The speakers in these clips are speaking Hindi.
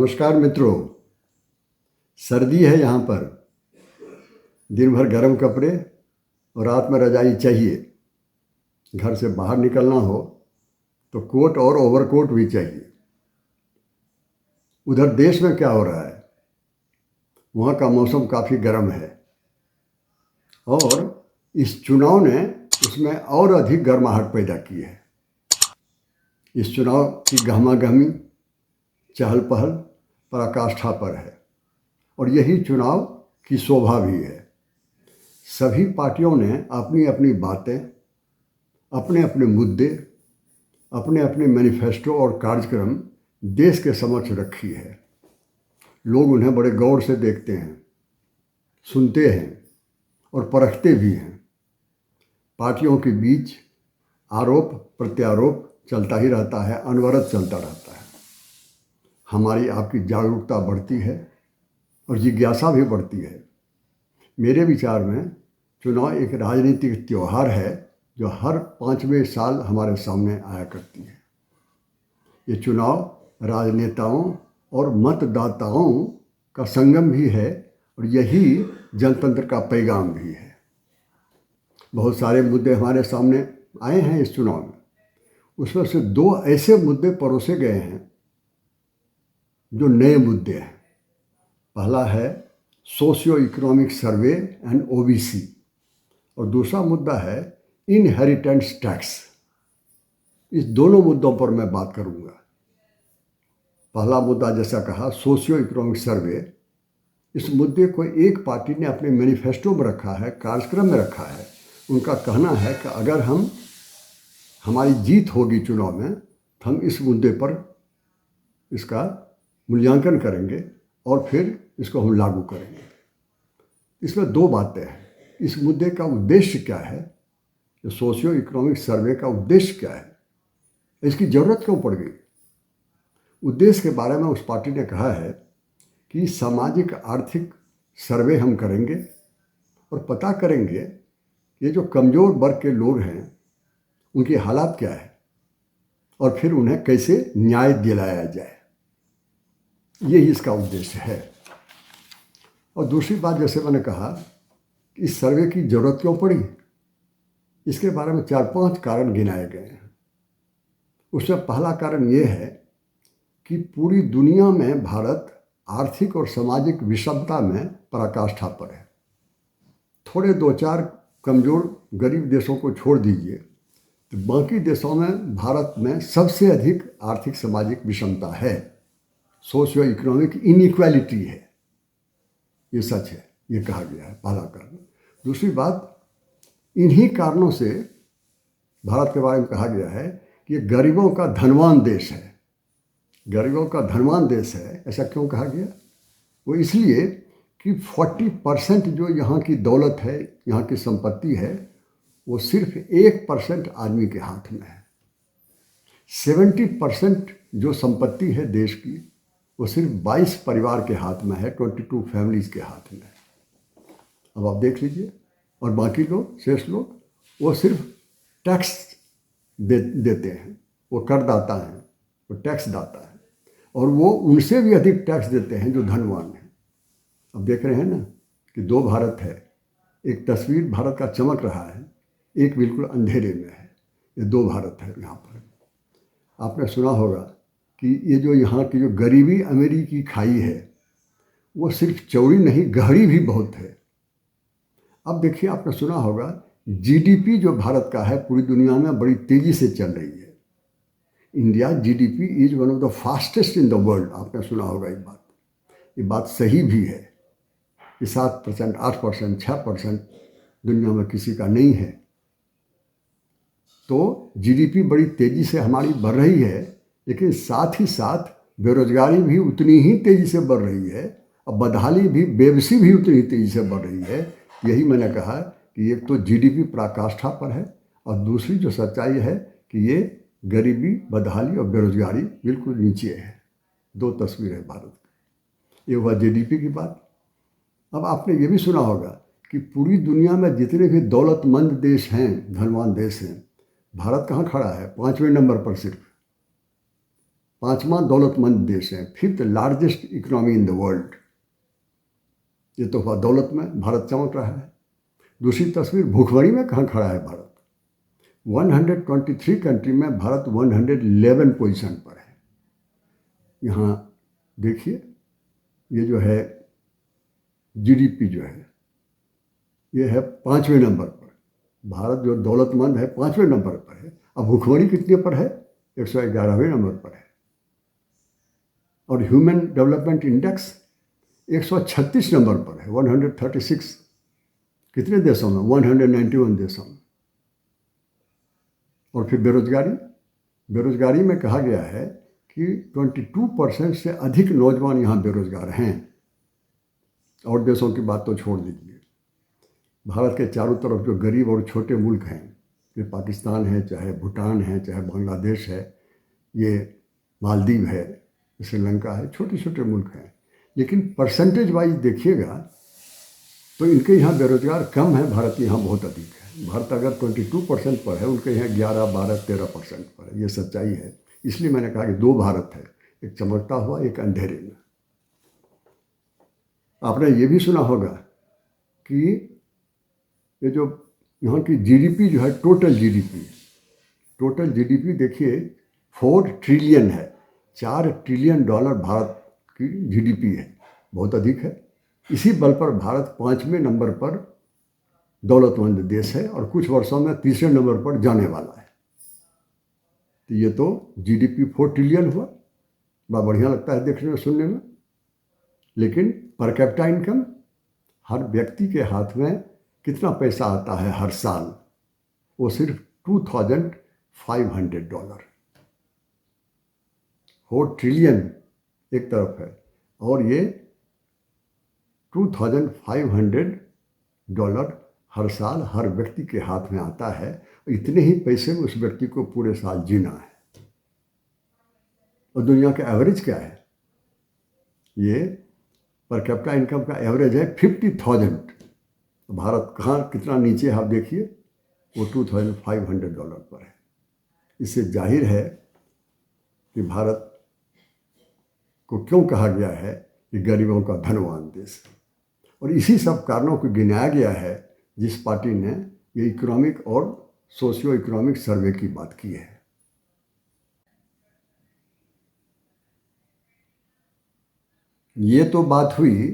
नमस्कार मित्रों। सर्दी है यहाँ पर। दिन भर गर्म कपड़े और रात में रजाई चाहिए। घर से बाहर निकलना हो तो कोट और ओवरकोट भी चाहिए। उधर देश में क्या हो रहा है? वहाँ का मौसम काफ़ी गर्म है और इस चुनाव ने उसमें और अधिक गर्माहट पैदा की है। इस चुनाव की गहमागहमी, चहल पहल पराकाष्ठा पर है और यही चुनाव की शोभा भी है। सभी पार्टियों ने अपनी अपनी बातें, अपने अपने मुद्दे, अपने अपने मैनिफेस्टो और कार्यक्रम देश के समक्ष रखी है। लोग उन्हें बड़े गौर से देखते हैं, सुनते हैं और परखते भी हैं। पार्टियों के बीच आरोप प्रत्यारोप चलता ही रहता है, अनवरत चलता रहता है। हमारी आपकी जागरूकता बढ़ती है और जिज्ञासा भी बढ़ती है। मेरे विचार में चुनाव एक राजनीतिक त्यौहार है जो हर 5वें साल हमारे सामने आया करती है। ये चुनाव राजनेताओं और मतदाताओं का संगम भी है और यही जनतंत्र का पैगाम भी है। बहुत सारे मुद्दे हमारे सामने आए हैं इस चुनाव में। उसमें से 2 ऐसे मुद्दे परोसे गए हैं जो नए मुद्दे हैं। पहला है socio economic survey and OBC और दूसरा मुद्दा है इनहेरिटेंस टैक्स। इस दोनों मुद्दों पर मैं बात करूंगा। पहला मुद्दा, जैसा कहा, सोशियो इकोनॉमिक सर्वे। इस मुद्दे को एक पार्टी ने अपने मैनिफेस्टो में रखा है, कार्यक्रम में रखा है। उनका कहना है कि अगर हमारी जीत होगी चुनाव में तो हम इस मुद्दे पर इसका मूल्यांकन करेंगे और फिर इसको हम लागू करेंगे। इसमें 2 बातें हैं। इस मुद्दे का उद्देश्य क्या है? जो सोशियो इकोनॉमिक सर्वे का उद्देश्य क्या है? इसकी ज़रूरत क्यों पड़ गई? उद्देश्य के बारे में उस पार्टी ने कहा है कि सामाजिक आर्थिक सर्वे हम करेंगे और पता करेंगे ये जो कमज़ोर वर्ग के लोग हैं उनकी हालात क्या है और फिर उन्हें कैसे न्याय दिलाया जाए। यही इसका उद्देश्य है। और दूसरी बात, जैसे मैंने कहा, इस सर्वे की ज़रूरत क्यों पड़ी? इसके बारे में 4-5 कारण गिनाए गए हैं। उसमें पहला कारण ये है कि पूरी दुनिया में भारत आर्थिक और सामाजिक विषमता में पराकाष्ठा पर है। थोड़े 2-4 कमज़ोर गरीब देशों को छोड़ दीजिए तो बाकी देशों में भारत में सबसे अधिक आर्थिक सामाजिक विषमता है। सोशियो इकोनॉमिक इनइक्वालिटी है। ये सच है, ये कहा गया है, पहला कारण। दूसरी बात, इन्हीं कारणों से भारत के बारे में कहा गया है कि ये गरीबों का धनवान देश है। गरीबों का धनवान देश है, ऐसा क्यों कहा गया? वो इसलिए कि 40% जो यहाँ की दौलत है, यहाँ की संपत्ति है, वो सिर्फ 1% आदमी के हाथ में है। 70% जो संपत्ति है देश की, वो सिर्फ 22 परिवार के हाथ में है, 22 फैमिलीज के हाथ में है। अब आप देख लीजिए। और बाकी लोग, शेष लोग, वो सिर्फ टैक्स देते हैं। वो करदाता हैं, वो टैक्स दाता है और वो उनसे भी अधिक टैक्स देते हैं जो धनवान हैं। अब देख रहे हैं ना कि 2 भारत है। एक तस्वीर भारत का चमक रहा है, एक बिल्कुल अंधेरे में है। ये 2 भारत है यहाँ पर। आपने सुना होगा कि ये जो यहाँ की जो गरीबी अमीरी की खाई है वो सिर्फ चौड़ी नहीं, गहरी भी बहुत है। अब देखिए, आपने सुना होगा जीडीपी जो भारत का है पूरी दुनिया में बड़ी तेज़ी से चल रही है। India GDP is one of the fastest in the world. आपने सुना होगा ये बात सही भी है कि 7%, 8%, 6% दुनिया में किसी का नहीं है। तो जीडीपी बड़ी तेज़ी से हमारी बढ़ रही है, लेकिन साथ ही साथ बेरोजगारी भी उतनी ही तेज़ी से बढ़ रही है और बदहाली भी, बेबसी भी उतनी ही तेज़ी से बढ़ रही है। यही मैंने कहा कि एक तो जीडीपी पराकाष्ठा पर है और दूसरी जो सच्चाई है कि ये गरीबी, बदहाली और बेरोजगारी बिल्कुल नीचे है। 2 तस्वीर है भारत की। ये हुआ जीडीपी की बात। अब आपने ये भी सुना होगा कि पूरी दुनिया में जितने भी दौलतमंद देश हैं, धनवान देश हैं, भारत कहाँ खड़ा है? 5वें नंबर पर सिर्फ। 5वां दौलतमंद देश है, 5th largest economy in the world. ये तो हुआ दौलत में भारत चमक रहा है। दूसरी तस्वीर भूखमरी में कहाँ खड़ा है भारत। 123 कंट्री में भारत 111 पोजीशन पर है। यहाँ देखिए, ये जो है जीडीपी जो है ये है 5वें नंबर पर। भारत जो दौलतमंद है 5वें नंबर पर है। अब भूखमरी कितने पर है? 111वें नंबर पर है। और ह्यूमन डेवलपमेंट इंडेक्स 136 नंबर पर है, 136। कितने देशों में? 191 देशों में। और फिर बेरोजगारी में कहा गया है कि 22% से अधिक नौजवान यहाँ बेरोजगार हैं। और देशों की बात तो छोड़ दीजिए। भारत के चारों तरफ जो गरीब और छोटे मुल्क हैं, ये पाकिस्तान है, चाहे भूटान है, चाहे बांग्लादेश है, ये मालदीव है, श्रीलंका है, छोटे छोटे मुल्क हैं, लेकिन परसेंटेज वाइज देखिएगा तो इनके यहाँ बेरोजगार कम है, भारत के यहाँ बहुत अधिक है। भारत अगर 22% पर है, उनके यहाँ 11, 12, 13% पर है। ये सच्चाई है। इसलिए मैंने कहा कि दो भारत है, एक चमकता हुआ, एक अंधेरे में। आपने ये भी सुना होगा कि ये जो यहाँ की जीडीपी जो है, टोटल जीडीपी देखिए 4 ट्रिलियन है। $4 ट्रिलियन भारत की जीडीपी है, बहुत अधिक है। इसी बल पर भारत 5वें नंबर पर दौलतमंद देश है और कुछ वर्षों में 3रे नंबर पर जाने वाला है। तो ये तो जीडीपी 4 ट्रिलियन हुआ, बड़ा बढ़िया लगता है देखने में, सुनने में। लेकिन पर कैपिटा इनकम, हर व्यक्ति के हाथ में कितना पैसा आता है हर साल? वो सिर्फ $2,500। 4 ट्रिलियन एक तरफ है और ये $2,500 हर साल हर व्यक्ति के हाथ में आता है। इतने ही पैसे में उस व्यक्ति को पूरे साल जीना है। और दुनिया का एवरेज क्या है? ये पर कैपिटा इनकम का एवरेज है 50,000। भारत कहाँ कितना नीचे है आप देखिए, वो $2,500 पर है। इससे जाहिर है कि भारत को क्यों कहा गया है कि गरीबों का धनवान देश। और इसी सब कारणों को गिनाया गया है जिस पार्टी ने ये इकोनॉमिक और सोशियो इकोनॉमिक सर्वे की बात की है। ये तो बात हुई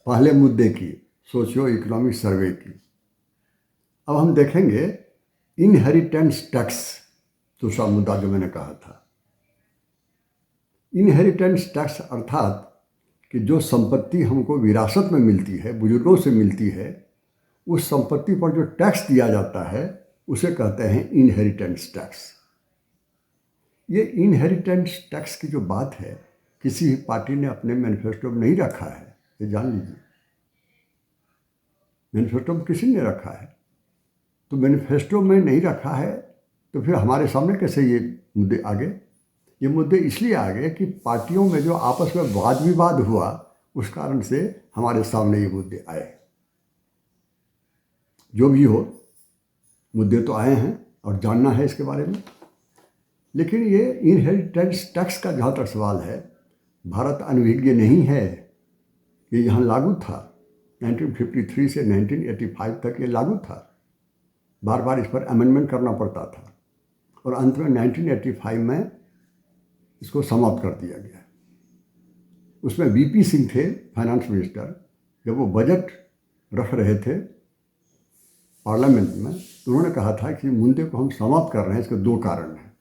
पहले मुद्दे की, सोशियो इकोनॉमिक सर्वे की। अब हम देखेंगे इनहेरिटेंस टैक्स, दूसरा मुद्दा जो मैंने कहा था। इनहेरिटेंस टैक्स अर्थात कि जो संपत्ति हमको विरासत में मिलती है, बुजुर्गों से मिलती है, उस संपत्ति पर जो टैक्स दिया जाता है उसे कहते हैं इनहेरिटेंस टैक्स। ये इनहेरिटेंस टैक्स की जो बात है, किसी भी पार्टी ने अपने मैनिफेस्टो में नहीं रखा है, ये जान लीजिए। मैनिफेस्टो में किसी ने रखा है? तो मैनिफेस्टो में नहीं रखा है तो फिर हमारे सामने कैसे ये मुद्दे आ गए? ये मुद्दे इसलिए आ गए कि पार्टियों में जो आपस में वाद विवाद हुआ, उस कारण से हमारे सामने ये मुद्दे आए। जो भी हो, मुद्दे तो आए हैं और जानना है इसके बारे में। लेकिन ये इनहेरिटेंस टैक्स का जहाँ तक सवाल है, भारत अनभिज्ञ नहीं है। ये यहाँ लागू था, 1953 से 1985 तक ये लागू था। बार बार इस पर अमेंडमेंट करना पड़ता था और अंत में 1985 में इसको समाप्त कर दिया गया। उसमें वीपी सिंह थे फाइनेंस मिनिस्टर। जब वो बजट रख रहे थे पार्लियामेंट में, तो उन्होंने कहा था कि मुद्दे को हम समाप्त कर रहे हैं। इसके 2 कारण हैं।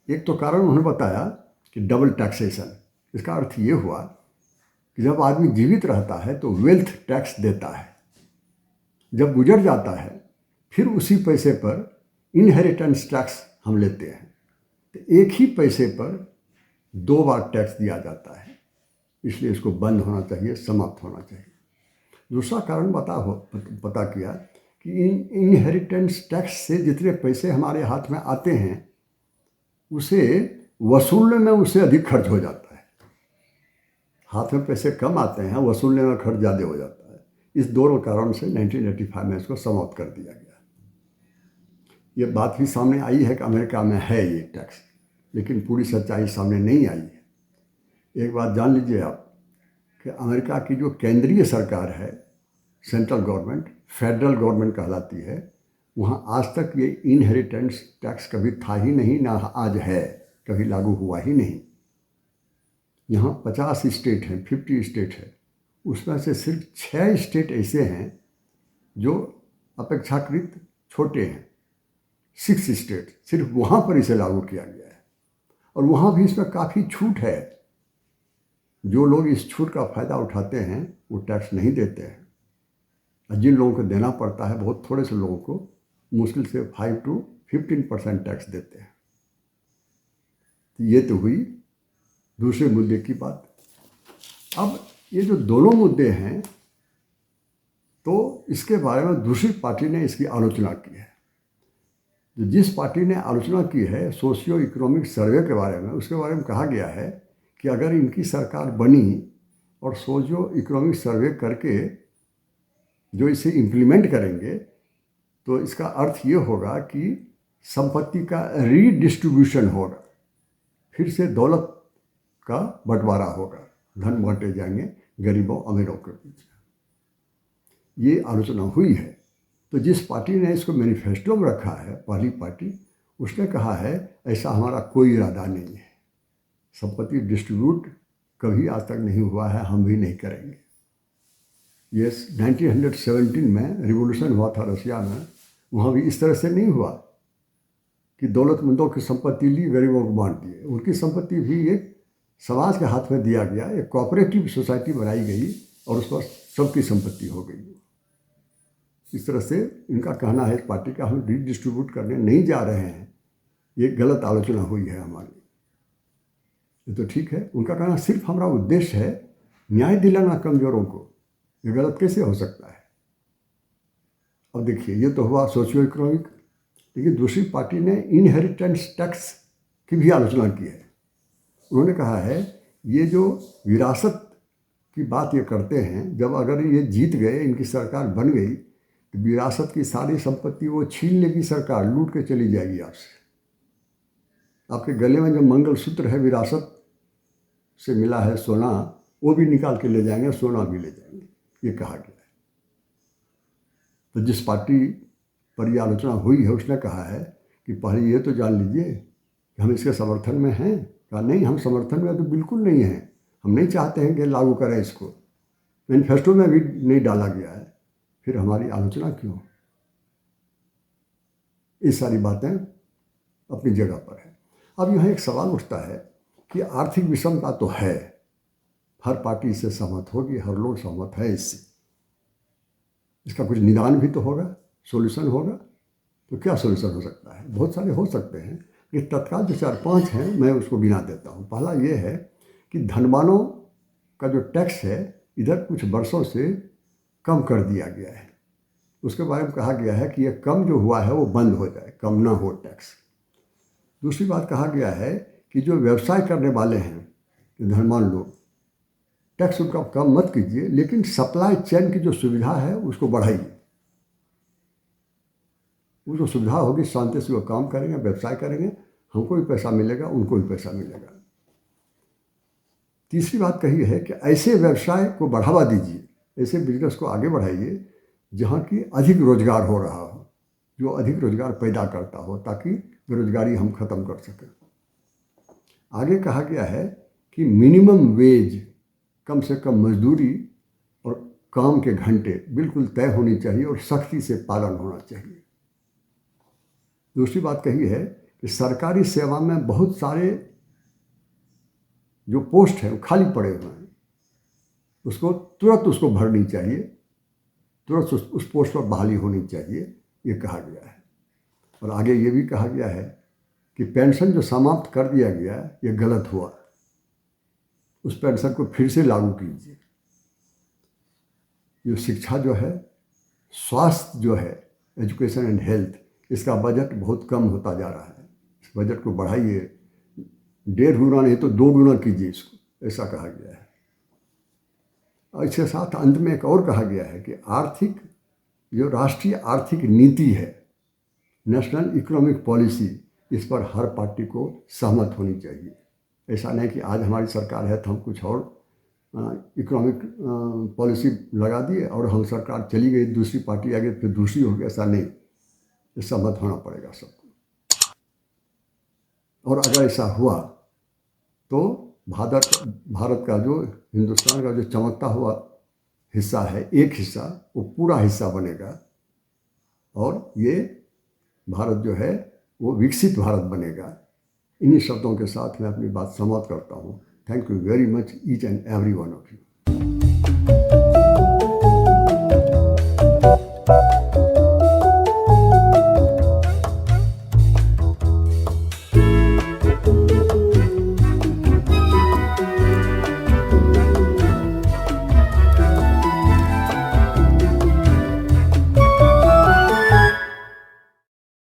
एक तो कारण उन्होंने बताया कि डबल टैक्सेशन। इसका अर्थ ये हुआ कि जब आदमी जीवित रहता है तो वेल्थ टैक्स देता है, जब गुजर जाता है फिर उसी पैसे पर इनहेरिटेंस टैक्स हम लेते हैं। तो एक ही पैसे पर 2 बार टैक्स दिया जाता है, इसलिए इसको बंद होना चाहिए, समाप्त होना चाहिए। दूसरा कारण पता किया कि इनहेरिटेंस टैक्स से जितने पैसे हमारे हाथ में आते हैं, उसे वसूलने में उससे अधिक खर्च हो जाता है। हाथ में पैसे कम आते हैं, वसूलने में खर्च ज़्यादा हो जाता है। इस दोनों कारणों से 1985 में इसको समाप्त कर दिया गया। ये बात भी सामने आई है कि अमेरिका में है ये टैक्स। लेकिन पूरी सच्चाई सामने नहीं आई है। एक बात जान लीजिए आप कि अमेरिका की जो केंद्रीय सरकार है, सेंट्रल गवर्नमेंट, फेडरल गवर्नमेंट कहलाती है, वहाँ आज तक ये इनहेरिटेंस टैक्स कभी था ही नहीं, ना आज है, कभी लागू हुआ ही नहीं। यहाँ 50 स्टेट हैं, 50 स्टेट है, उसमें से सिर्फ 6 स्टेट ऐसे हैं जो अपेक्षाकृत छोटे हैं। 6 स्टेट, सिर्फ वहाँ पर इसे लागू किया गया है, और वहाँ भी इसमें काफ़ी छूट है। जो लोग इस छूट का फ़ायदा उठाते हैं वो टैक्स नहीं देते हैं, और जिन लोगों को देना पड़ता है, बहुत थोड़े से लोगों को, मुश्किल से 5 to 15% टैक्स देते हैं। तो ये तो हुई दूसरे मुद्दे की बात। अब ये जो दोनों मुद्दे हैं, तो इसके बारे में दूसरी पार्टी ने इसकी आलोचना की है। जो जिस पार्टी ने आलोचना की है सोशियो इकोनॉमिक सर्वे के बारे में, उसके बारे में कहा गया है कि अगर इनकी सरकार बनी और सोशियो इकोनॉमिक सर्वे करके जो इसे इम्प्लीमेंट करेंगे, तो इसका अर्थ ये होगा कि संपत्ति का रीडिस्ट्रीब्यूशन होगा, फिर से दौलत का बंटवारा होगा, धन बांटे जाएंगे गरीबों अमीरों के बीच। ये आलोचना हुई है। तो जिस पार्टी ने इसको मैनिफेस्टो में रखा है, पहली पार्टी, उसने कहा है ऐसा हमारा कोई इरादा नहीं है, संपत्ति डिस्ट्रीब्यूट कभी आज तक नहीं हुआ है, हम भी नहीं करेंगे। ये 1917 में रिवॉल्यूशन हुआ था रशिया में, वहाँ भी इस तरह से नहीं हुआ कि दौलतमंदों की संपत्ति ली, गरीबों को बांट दिए। उनकी संपत्ति भी एक समाज के हाथ में दिया गया, एक कोऑपरेटिव सोसाइटी बनाई गई और उस पर सबकी संपत्ति हो गई। इस तरह से इनका कहना है, इस पार्टी का, हम रीडिस्ट्रीब्यूट करने नहीं जा रहे हैं, ये गलत आलोचना हुई है हमारी। ये तो ठीक है, उनका कहना सिर्फ हमारा उद्देश्य है न्याय दिलाना कमजोरों को, ये गलत कैसे हो सकता है। अब देखिए, ये तो हुआ सोशियो इकोनॉमिक, लेकिन दूसरी पार्टी ने इनहेरिटेंस टैक्स की भी आलोचना की है। उन्होंने कहा है ये जो विरासत की बात ये करते हैं, जब अगर ये जीत गए, इनकी सरकार बन गई, तो विरासत की सारी संपत्ति वो छीन लेगी सरकार, लूट के चली जाएगी आपसे। आपके गले में जो मंगलसूत्र है विरासत से मिला है सोना, वो भी निकाल के ले जाएंगे, सोना भी ले जाएंगे, ये कहा गया है। तो जिस पार्टी पर ये आलोचना हुई है उसने कहा है कि पहले ये तो जान लीजिए कि हम इसके समर्थन में हैं। कहा नहीं, हम समर्थन में तो बिल्कुल नहीं हैं, हम नहीं चाहते हैं कि लागू करें इसको, मैनिफेस्टो में भी नहीं डाला गया है, फिर हमारी आलोचना क्यों। ये सारी बातें अपनी जगह पर है। अब यहाँ एक सवाल उठता है कि आर्थिक विषमता तो है, हर पार्टी इससे सहमत होगी, हर लोग सहमत है इससे, इसका कुछ निदान भी तो होगा, सॉल्यूशन होगा। तो क्या सॉल्यूशन हो सकता है? बहुत सारे हो सकते हैं, ये तत्काल जो 4-5 हैं मैं उसको गिना देता हूँ। पहला ये है कि धनवानों का जो टैक्स है इधर कुछ वर्षों से कम कर दिया गया है, उसके बारे में कहा गया है कि ये कम जो हुआ है वो बंद हो जाए, कम ना हो टैक्स। दूसरी बात कहा गया है कि जो व्यवसाय करने वाले हैं, धनवान लोग, टैक्स उनका कम मत कीजिए, लेकिन सप्लाई चेन की जो सुविधा है उसको बढ़ाइए। वो जो सुविधा होगी, शांति से वो काम करेंगे, व्यवसाय करेंगे, हमको भी पैसा मिलेगा, उनको भी पैसा मिलेगा। तीसरी बात कही है कि ऐसे व्यवसाय को बढ़ावा दीजिए, ऐसे बिजनेस को आगे बढ़ाइए जहाँ की अधिक रोजगार हो रहा हो, जो अधिक रोजगार पैदा करता हो, ताकि बेरोजगारी हम खत्म कर सकें। आगे कहा गया है कि मिनिमम वेज, कम से कम मजदूरी और काम के घंटे बिल्कुल तय होनी चाहिए और सख्ती से पालन होना चाहिए। दूसरी बात कही है कि सरकारी सेवा में बहुत सारे जो पोस्ट हैं वो खाली पड़े हुए हैं, उसको तुरंत उसको भरनी चाहिए, तुरंत उस पोस्ट पर बहाली होनी चाहिए, ये कहा गया है। और आगे ये भी कहा गया है कि पेंशन जो समाप्त कर दिया गया ये गलत हुआ, उस पेंशन को फिर से लागू कीजिए। जो शिक्षा जो है, स्वास्थ्य जो है, एजुकेशन एंड हेल्थ, इसका बजट बहुत कम होता जा रहा है, इस बजट को बढ़ाइए, 1.5 गुना नहीं तो 2 गुना कीजिए इसको, ऐसा कहा गया है। और इसके साथ अंत में एक और कहा गया है कि आर्थिक, जो राष्ट्रीय आर्थिक नीति है, नेशनल इकोनॉमिक पॉलिसी, इस पर हर पार्टी को सहमत होनी चाहिए। ऐसा नहीं कि आज हमारी सरकार है तो हम कुछ और इकोनॉमिक पॉलिसी लगा दिए और हम सरकार चली गई, दूसरी पार्टी आ गई फिर दूसरी हो गई, ऐसा नहीं। ये सहमत होना पड़ेगा सबको। और अगर ऐसा हुआ तो भारत का जो, हिंदुस्तान का जो चमकता हुआ हिस्सा है, एक हिस्सा, वो पूरा हिस्सा बनेगा और ये भारत जो है वो विकसित भारत बनेगा। इन्हीं शब्दों के साथ मैं अपनी बात समाप्त करता हूँ। Thank you very much each and every one of you.